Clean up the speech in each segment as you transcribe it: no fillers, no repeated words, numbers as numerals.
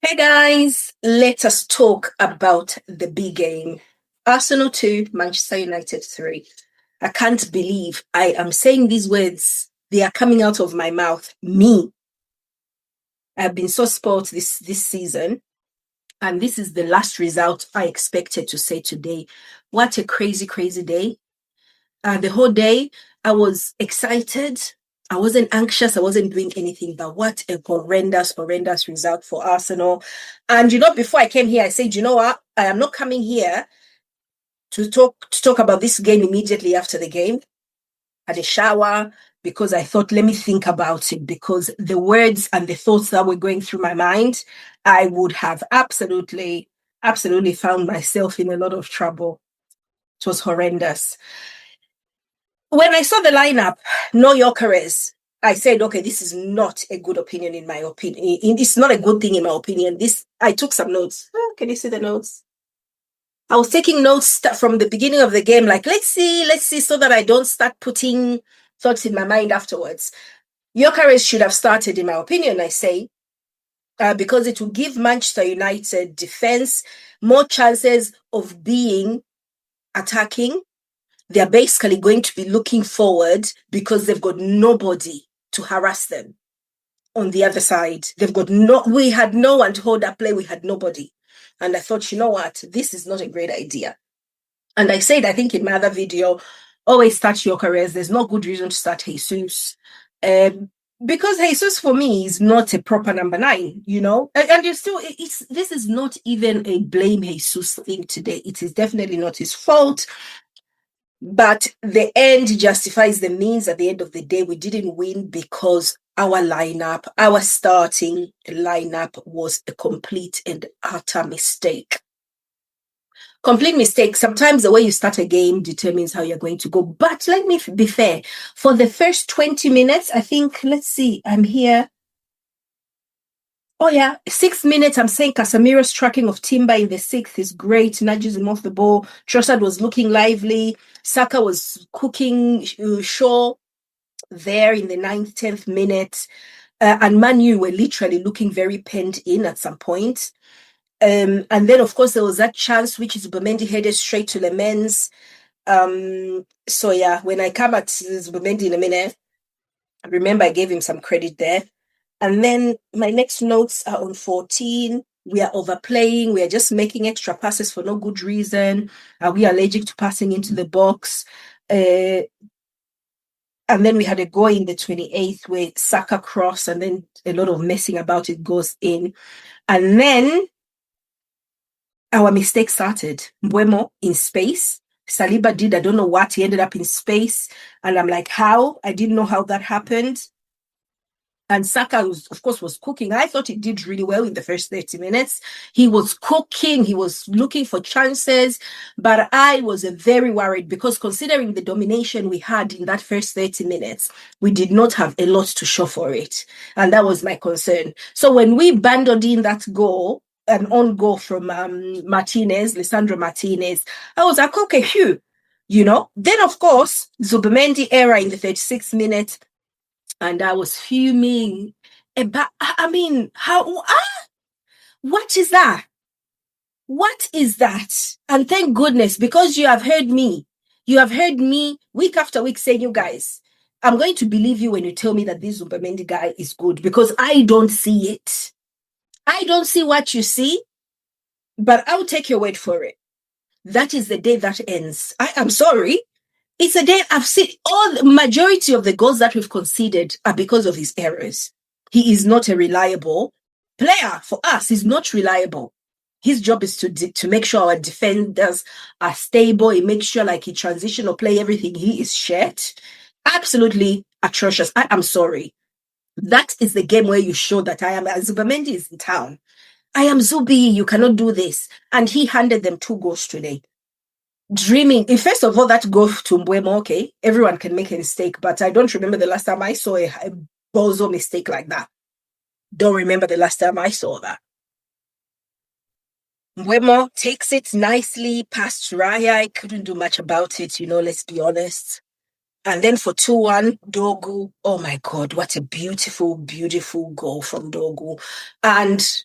Hey guys, let us talk about the big game. Arsenal 2, Manchester United 3. I can't believe I am saying these words. They are coming out of my mouth. Me. I've been so spoiled this season. And this is the last result I expected to say today. What a crazy, crazy day. The whole day, I was excited. I wasn't anxious. I wasn't doing anything. But what a horrendous, horrendous result for Arsenal. And before I came here, I said, you know what? I am not coming here to talk about this game immediately after the game. Had a shower because I thought, let me think about it, because the words and the thoughts that were going through my mind, I would have absolutely, absolutely found myself in a lot of trouble. It was horrendous. When I saw the lineup, no Yorkeres, I said, okay, this is not a good opinion in my opinion. It's not a good thing in my opinion. I took some notes. Oh, can you see the notes? I was taking notes from the beginning of the game, like, let's see, so that I don't start putting thoughts in my mind afterwards. Yorkeres should have started, in my opinion, I say, because it will give Manchester United defense more chances of being attacking. They're basically going to be looking forward because they've got nobody to harass them on the other side. We had no one to hold that play. We had nobody. And I thought, you know what? This is not a great idea. And I said, I think in my other video, always start your careers. There's no good reason to start Jesus. Because Jesus for me is not a proper number 9, and this is not even a blame Jesus thing today. It is definitely not his fault. But the end justifies the means. At the end of the day, we didn't win because our starting lineup was a complete and utter mistake. Complete mistake. Sometimes the way you start a game determines how you're going to go. But let me be fair. For the first 20 minutes, I think, let's see, I'm here. Oh, yeah. 6 minutes, I'm saying Casemiro's tracking of Timber in the 6th is great. Nudges him off the ball. Trossard was looking lively. Saka was cooking Shaw there in the 9th, 10th minute. And Manu were literally looking very penned in at some point. And then, of course, there was that chance, which is Zubimendi headed straight to Lemens. So, yeah, when I come at Zubimendi in a minute, remember I gave him some credit there. And then my next notes are on 14. We are overplaying. We are just making extra passes for no good reason. Are we allergic to passing into the box? And then we had a goal in the 28th where Saka cross, and then a lot of messing about it goes in. And then our mistake started. Mbeumo in space. Saliba did, I don't know what, he ended up in space. And I'm like, how? I didn't know how that happened. And Saka, of course, was cooking. I thought he did really well in the first 30 minutes. He was cooking. He was looking for chances. But I was very worried because considering the domination we had in that first 30 minutes, we did not have a lot to show for it. And that was my concern. So when we abandoned in that goal, an on goal from Lisandro Martinez, I was like, okay, phew. Then, of course, Zubimendi error in the 36th minute. And I was fuming. But I mean, what is that? What is that? And thank goodness, because you have heard me week after week saying, you guys, I'm going to believe you when you tell me that this Zubimendi guy is good, because I don't see it. I don't see what you see, but I'll take your word for it. That is the day that ends. I am sorry. It's a day I've seen the majority of the goals that we've conceded are because of his errors. He is not a reliable player for us. He's not reliable. His job is to make sure our defenders are stable. He makes sure he transition or play everything. He is shit. Absolutely atrocious. I am sorry. That is the game where you show that I am. Zubimendi is in town. I am Zubi. You cannot do this. And he handed them 2 goals today. Dreaming. First of all, that goal to Mbeumo, okay, everyone can make a mistake, but I don't remember the last time I saw a bozo mistake like that. Don't remember the last time I saw that. Mbeumo takes it nicely past Raya. I couldn't do much about it, let's be honest. And then for 2-1, Dogu. Oh my God, what a beautiful, beautiful goal from Dogu. And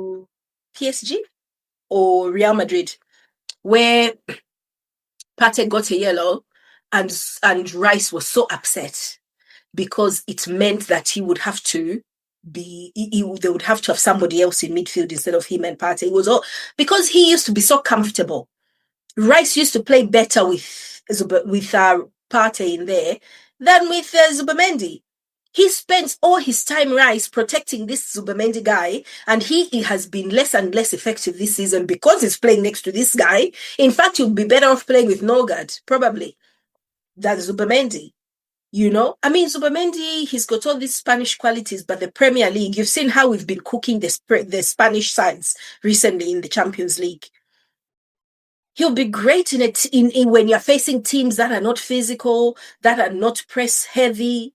PSG or Real Madrid, where Partey got a yellow and Rice was so upset because it meant that he would have to they would have to have somebody else in midfield instead of him and Partey. It was all because he used to be so comfortable. Rice used to play better with Partey in there than with Zubimendi. He spends all his time, Rice, protecting this Zubimendi guy, and he has been less and less effective this season because he's playing next to this guy. In fact, he'll be better off playing with Norgard, probably, than Zubimendi. You know, I mean, Zubimendi, he's got all these Spanish qualities, but the Premier League, you've seen how we've been cooking the Spanish sides recently in the Champions League. He'll be great in it in when you're facing teams that are not physical, that are not press heavy,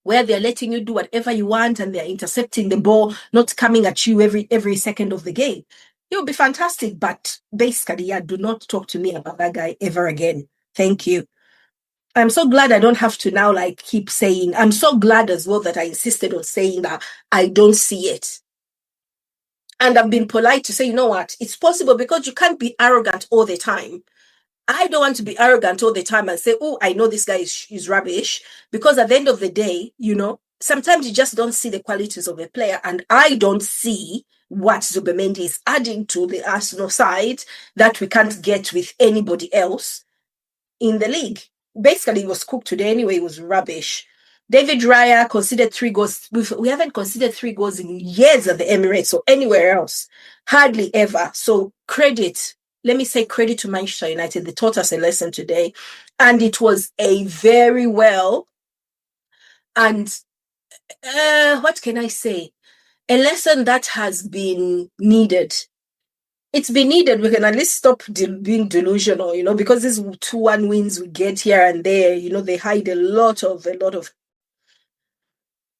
where they're letting you do whatever you want and they're intercepting the ball, not coming at you every second of the game. He'll be fantastic, but basically, yeah, do not talk to me about that guy ever again. Thank you. I'm so glad I don't have to now keep saying, I'm so glad as well that I insisted on saying that I don't see it. And I've been polite to say, you know what, it's possible because you can't be arrogant all the time. I don't want to be arrogant all the time and say, oh, I know this guy is rubbish. Because at the end of the day, you know, sometimes you just don't see the qualities of a player. And I don't see what Zubimendi is adding to the Arsenal side that we can't get with anybody else in the league. Basically, it was cooked today anyway. It was rubbish. David Raya conceded 3 goals. We haven't conceded 3 goals in years at the Emirates or anywhere else. Hardly ever. So let me say credit to Manchester United. They taught us a lesson today. And it was a very well and what can I say? A lesson that has been needed. It's been needed. We can at least stop being delusional, you know, because these 2-1 wins we get here and there, you know, they hide a lot of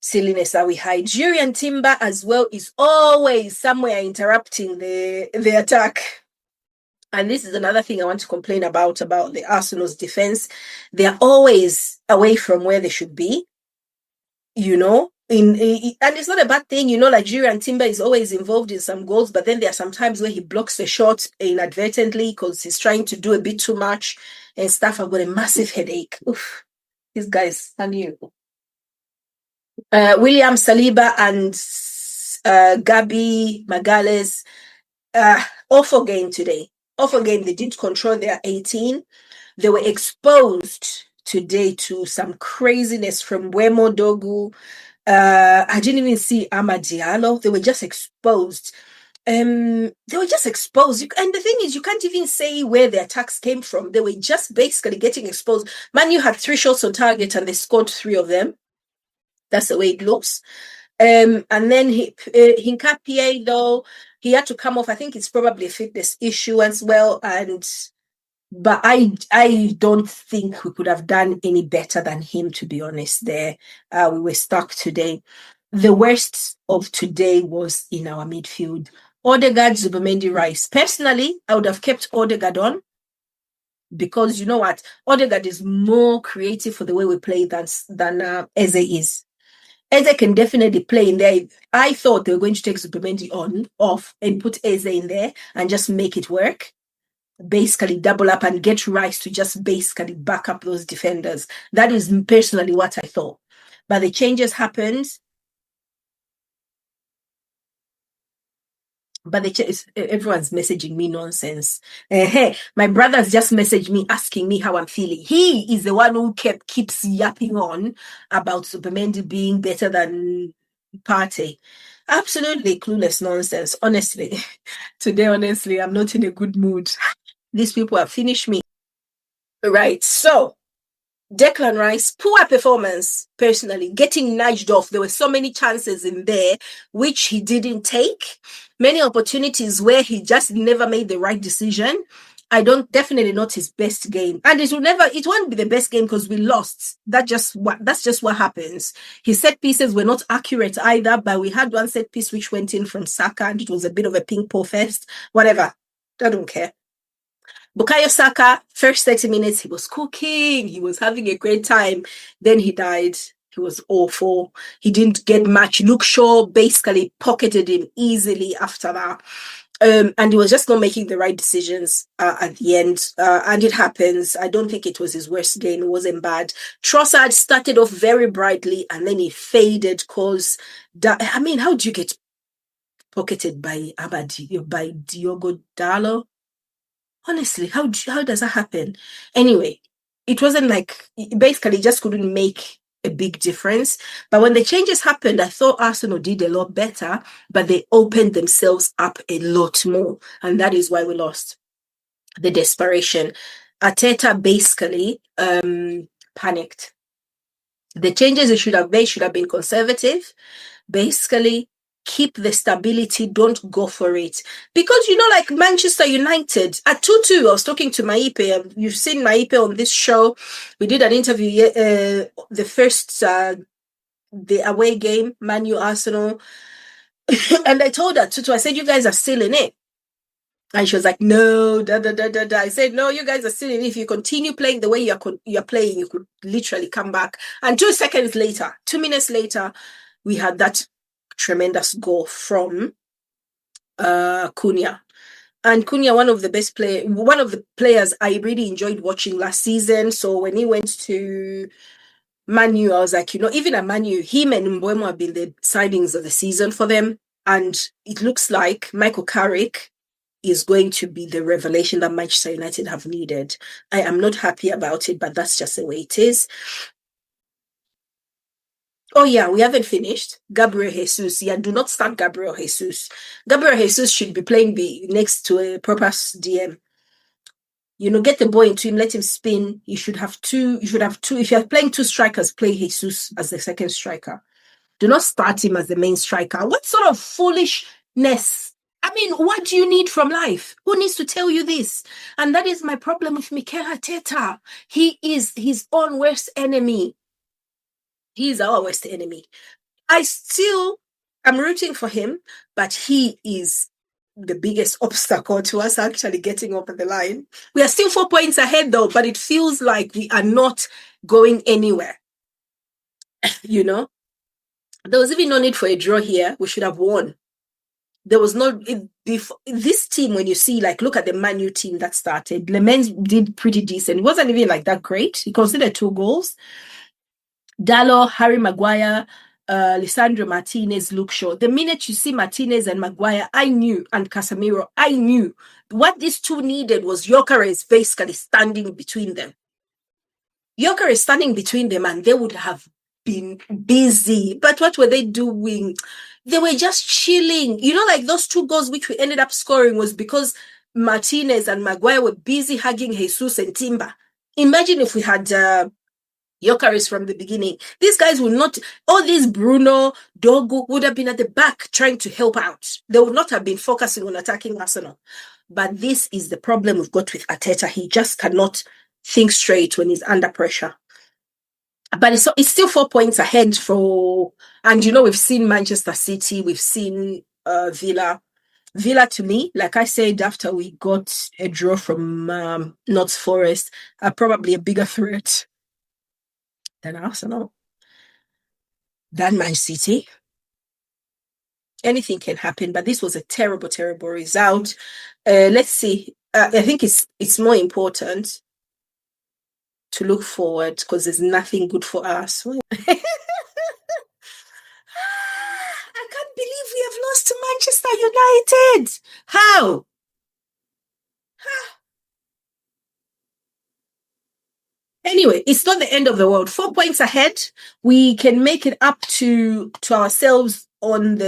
silliness that we hide. Jurriën Timber as well is always somewhere interrupting the attack. And this is another thing I want to complain about the Arsenal's defense. They're always away from where they should be, you know. And it's not a bad thing, you know, like Jurriën Timber is always involved in some goals, but then there are some times where he blocks the shot inadvertently because he's trying to do a bit too much and stuff. I've got a massive headache. Oof, these guys, and you. William Saliba and Gabi Magalhaes, awful game today. Awful game. They didn't control their 18. They were exposed today to some craziness from Wemo Dogu. I didn't even see Amad Diallo. They were just exposed. And the thing is, you can't even say where the attacks came from. They were just basically getting exposed. Man U had 3 shots on target and they scored 3 of them. That's the way it looks. And then Hincapié, though, he had to come off. I think it's probably a fitness issue as well. But I don't think we could have done any better than him, to be honest. There, we were stuck today. The worst of today was in our midfield. Odegaard, Zubimendi, Rice. Personally, I would have kept Odegaard on because you know what? Odegaard is more creative for the way we play than Eze is. Eze can definitely play in there. I thought they were going to take Zubimendi off and put Eze in there and just make it work. Basically double up and get Rice to just basically back up those defenders. That is personally what I thought. But the changes happened. But everyone's messaging me nonsense. Hey, my brother's just messaged me asking me how I'm feeling. He is the one who keeps yapping on about Zubimendi being better than Partey. Absolutely clueless nonsense. Honestly, today, I'm not in a good mood. These people have finished me. Right, so Declan Rice, poor performance, personally, getting nudged off. There were so many chances in there which he didn't take. Many opportunities where he just never made the right decision. Definitely not his best game. And it won't be the best game because we lost. That's just what happens. His set pieces were not accurate either, but we had one set piece which went in from Saka and it was a bit of a ping-pong fest. Whatever. I don't care. Bukayo Saka, first 30 minutes, he was cooking. He was having a great time. Then he died. He was awful. He didn't get much. Luke Shaw basically pocketed him easily after that. And he was just not making the right decisions at the end. And it happens. I don't think it was his worst game. It wasn't bad. Trossard started off very brightly and then he faded because, how do you get pocketed by Diogo Dalot? Honestly, how does that happen? Anyway, it wasn't like, basically just couldn't make a big difference. But when the changes happened, I thought Arsenal did a lot better, but they opened themselves up a lot more. And that is why we lost. The desperation. Arteta basically panicked. The changes they should have made should have been conservative. Basically, keep the stability, don't go for it. Because, like Manchester United, at 2-2, I was talking to Maipe. You've seen Maipe on this show. We did an interview, the first, the away game, Man U Arsenal. And I told her, Tutu, I said, you guys are still in it. And she was like, no, I said, no, you guys are still in it. If you continue playing the way you're playing, you could literally come back. And 2 minutes later, we had that tremendous goal from Cunha. And Cunha, one of the players I really enjoyed watching last season. So when he went to Man U, I was like, even at Man U, him and Mbeumo have been the signings of the season for them. And it looks like Michael Carrick is going to be the revelation that Manchester United have needed. I am not happy about it, but that's just the way it is. Oh yeah, we haven't finished. Gabriel Jesus. Yeah, do not start Gabriel Jesus. Gabriel Jesus should be playing next to a proper DM. Get the ball into him, let him spin. You should have two. If you're playing 2 strikers, play Jesus as the second striker. Do not start him as the main striker. What sort of foolishness? What do you need from life? Who needs to tell you this? And that is my problem with Mikel Arteta. He is his own worst enemy. He is our worst enemy. I'm rooting for him, but he is the biggest obstacle to us actually getting over the line. We are still 4 points ahead though, but it feels like we are not going anywhere. There was even no need for a draw here. We should have won. There was this team, when you see, look at the Man U team that started. Lemens did pretty decent. It wasn't even that great. He considered 2 goals. Dalot, Harry Maguire, Lisandro Martinez, Luke Shaw. The minute you see Martinez and Maguire, and Casemiro, I knew what these 2 needed was Gyökeres basically standing between them. Gyökeres standing between them and they would have been busy. But what were they doing? They were just chilling. Those 2 goals which we ended up scoring was because Martinez and Maguire were busy hugging Jesus and Timber. Imagine if we had Gyökeres from the beginning. These guys would not, all these Bruno, Dogu would have been at the back trying to help out. They would not have been focusing on attacking Arsenal. But this is the problem we've got with Arteta. He just cannot think straight when he's under pressure. But it's still 4 points ahead and we've seen Manchester City, we've seen Villa. Villa, to me, like I said, after we got a draw from Notts Forest, are probably a bigger threat than Arsenal, than Man City. Anything can happen, but this was a terrible, terrible result. Let's see. I think it's more important to look forward because there's nothing good for us. I can't believe we have lost to Manchester United. How? Anyway, it's not the end of the world. 4 points ahead. We can make it up to ourselves on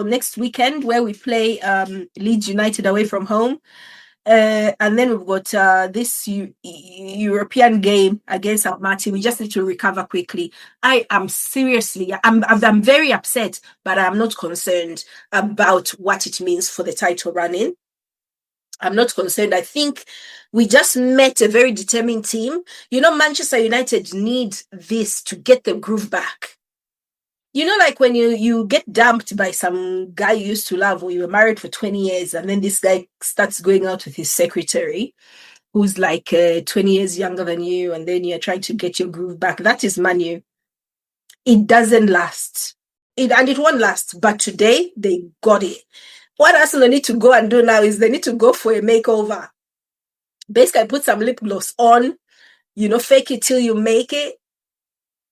next weekend where we play Leeds United away from home. And then we've got this European game against Almaty. We just need to recover quickly. I'm very upset, but I'm not concerned about what it means for the title running. I'm not concerned. I think we just met a very determined team. Manchester United need this to get the groove back. Like when you get dumped by some guy you used to love or you were married for 20 years and then this guy starts going out with his secretary who's 20 years younger than you and then you're trying to get your groove back. That is Man U. it doesn't last. And it won't last. But today, they got it. What Arsenal need to go and do now is they need to go for a makeover. Basically, put some lip gloss on, fake it till you make it.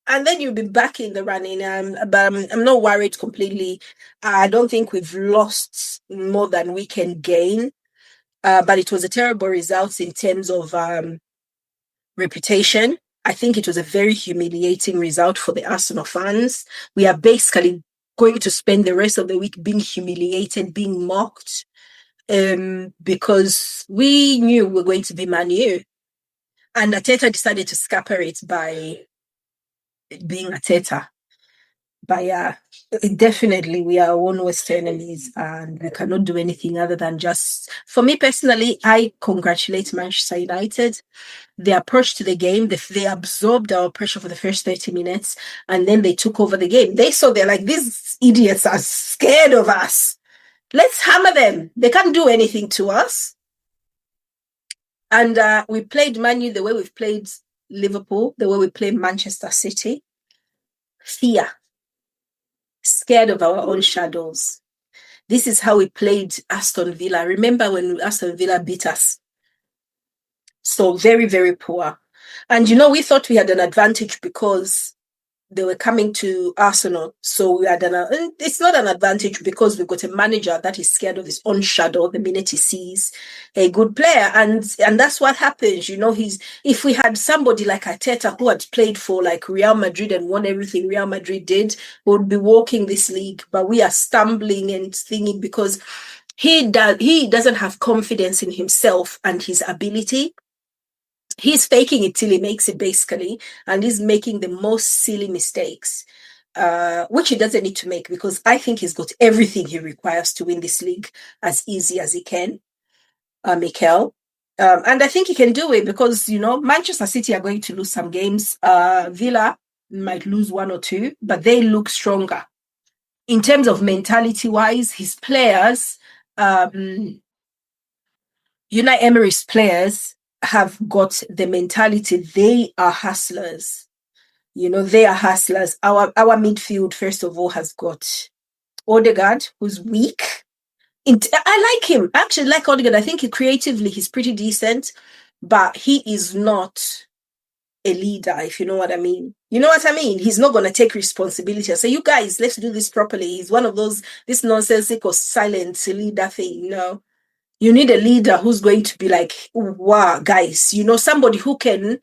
And then you'll be back in the running. But I'm not worried completely. I don't think we've lost more than we can gain. But it was a terrible result in terms of reputation. I think it was a very humiliating result for the Arsenal fans. We are basically going to spend the rest of the week being humiliated, being mocked, because we knew we were going to be ManU. And Arteta decided to scupper it by being Arteta. But yeah, definitely we are our own worst enemies and we cannot do anything other than just, for me personally, I congratulate Manchester United. The approach to the game, they absorbed our pressure for the first 30 minutes and then they took over the game. They're like, these idiots are scared of us. Let's hammer them. They can't do anything to us. And we played Man U the way we've played Liverpool, the way we played Manchester City. Fear. Scared of our own shadows. This is how we played Aston Villa. Remember when Aston Villa beat us? So very, very poor. And we thought we had an advantage because they were coming to Arsenal. So we had it's not an advantage because we've got a manager that is scared of his own shadow the minute he sees a good player. And that's what happens. If we had somebody like Arteta who had played for like Real Madrid and won everything Real Madrid did, we would be walking this league. But we are stumbling and thinking because he doesn't have confidence in himself and his ability. He's faking it till he makes it, basically, and he's making the most silly mistakes, which he doesn't need to make because I think he's got everything he requires to win this league as easy as he can, Mikel. And I think he can do it because, Manchester City are going to lose some games. Villa might lose one or two, but they look stronger. In terms of mentality-wise, his players, Emirates players, have got the mentality. They are hustlers. They are hustlers. Our midfield, first of all, has got Odegaard, who's weak. I like him. I actually like Odegaard. I think creatively he's pretty decent, but he is not a leader, if you know what I mean. You know what I mean? He's not going to take responsibility and say, you guys, let's do this properly. He's one of this nonsensical silent leader thing, You need a leader who's going to be like, wow, guys, somebody who can,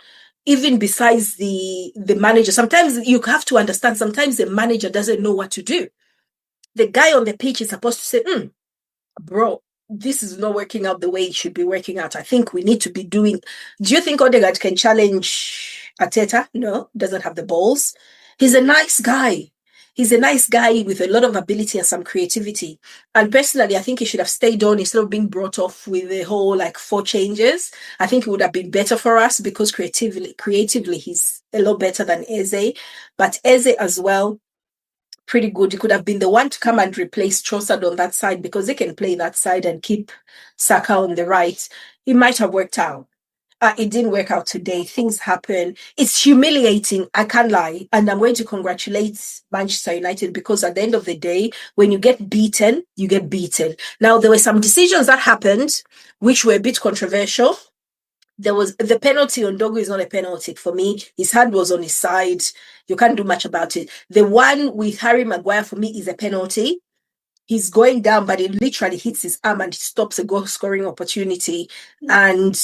even besides the manager. Sometimes you have to understand, sometimes the manager doesn't know what to do. The guy on the pitch is supposed to say, bro, this is not working out the way it should be working out. I think we need to be doing. Do you think Odegaard can challenge Arteta? No, doesn't have the balls. He's a nice guy. He's a nice guy with a lot of ability and some creativity. And personally, I think he should have stayed on instead of being brought off with the whole 4 changes. I think it would have been better for us because creatively he's a lot better than Eze. But Eze as well, pretty good. He could have been the one to come and replace Trossard on that side because they can play that side and keep Saka on the right. It might have worked out. It didn't work out today. Things happen. It's humiliating. I can't lie. And I'm going to congratulate Manchester United because at the end of the day, when you get beaten, you get beaten. Now, there were some decisions that happened which were a bit controversial. There was the penalty on Dogu is not a penalty for me. His hand was on his side. You can't do much about it. The one with Harry Maguire for me is a penalty. He's going down, but it literally hits his arm and stops a goal scoring opportunity. And,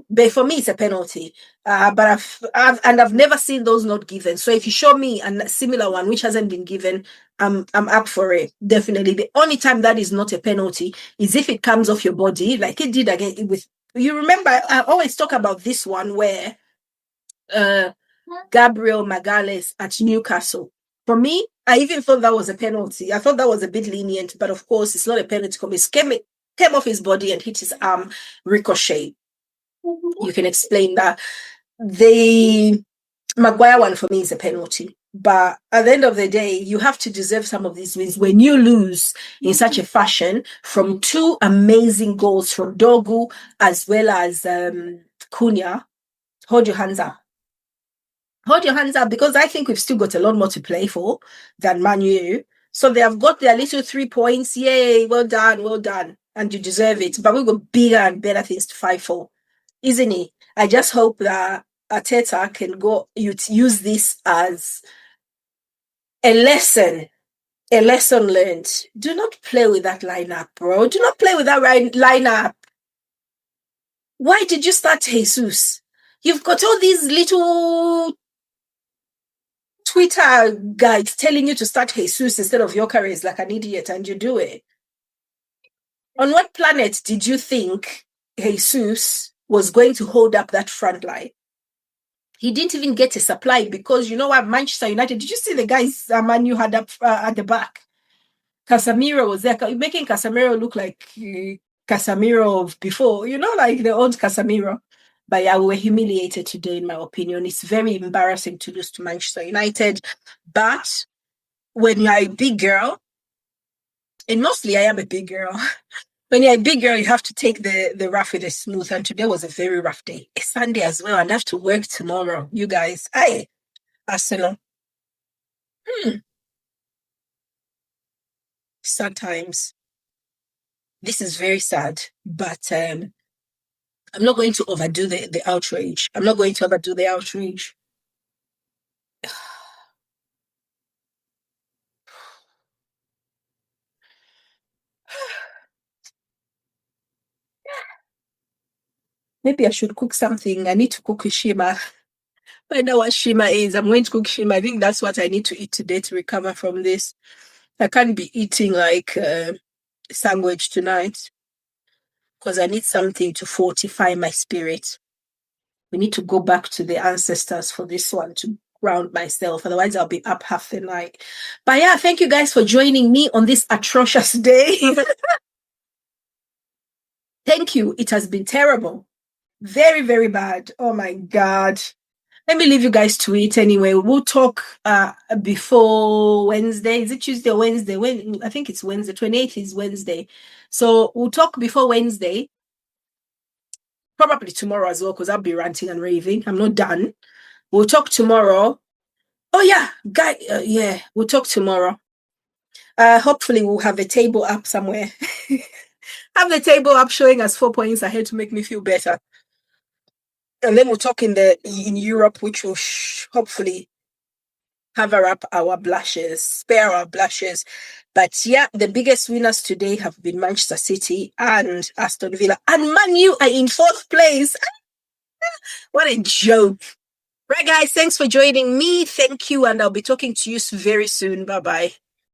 but for me, it's a penalty. But I've never seen those not given. So if you show me a similar one, which hasn't been given, I'm up for it. Definitely. The only time that is not a penalty is if it comes off your body, like it did again with, you remember, I always talk about this one where, Gabriel Magalhaes at Newcastle. For me, I even thought that was a penalty. I thought that was a bit lenient, but of course, it's not a penalty because it came off his body and hit his arm, ricochet. You can explain that. The Maguire one for me is a penalty. But at the end of the day, you have to deserve some of these wins. When you lose in such a fashion from 2 amazing goals from Dogu as well as Cunha, hold your hands up. hold your hands up, because I think we've still got a lot more to play for than Man U. So they have got their little 3 points. Yay, well done, well done. And you deserve it. But we've got bigger and better things to fight for, isn't it? I just hope that Arteta can use this as a lesson learned. Do not play with that lineup, bro. Do not play with that lineup. Why did you start Jesus? You've got all these little Twitter guys telling you to start Jesus instead of Gyökeres like an idiot, and you do it. On what planet did you think Jesus was going to hold up that front line? He didn't even get a supply, because you know what, Manchester United, did you see the guys Manu had up at the back? Casemiro was there, making Casemiro look like Casemiro of before, you know, like the old Casemiro. But yeah, we were humiliated today, in my opinion. It's very embarrassing to lose to Manchester United. But when you're a big girl, and mostly I am a big girl, when you're a big girl, you have to take the rough with the smooth. And today was a very rough day. It's Sunday as well, and I have to work tomorrow. You guys, Arsenal. Sad times. This is very sad, but I'm not going to overdo the outrage. I'm not going to overdo the outrage. Maybe I should cook something. I need to cook with Shima. I know what Shima is. I'm going to cook Shima. I think that's what I need to eat today to recover from this. I can't be eating like sandwich tonight, because I need something to fortify my spirit. We need to go back to the ancestors for this one to ground myself. Otherwise, I'll be up half the night. But yeah, thank you guys for joining me on this atrocious day. Thank you. It has been terrible. Very, very bad. Oh my God. Let me leave you guys to it anyway. We'll talk before Wednesday. Is it Tuesday or Wednesday? I think it's Wednesday. 28th is Wednesday. So we'll talk before Wednesday. Probably tomorrow as well, because I'll be ranting and raving. I'm not done. We'll talk tomorrow. Oh yeah, yeah, we'll talk tomorrow. Hopefully we'll have a table up somewhere. Have the table up showing us 4 points ahead to make me feel better. And then we'll talk in Europe, which will hopefully cover up our blushes, spare our blushes. But yeah, the biggest winners today have been Manchester City and Aston Villa. And Man U are in 4th place. What a joke. Right, guys, thanks for joining me. Thank you. And I'll be talking to you very soon. Bye-bye.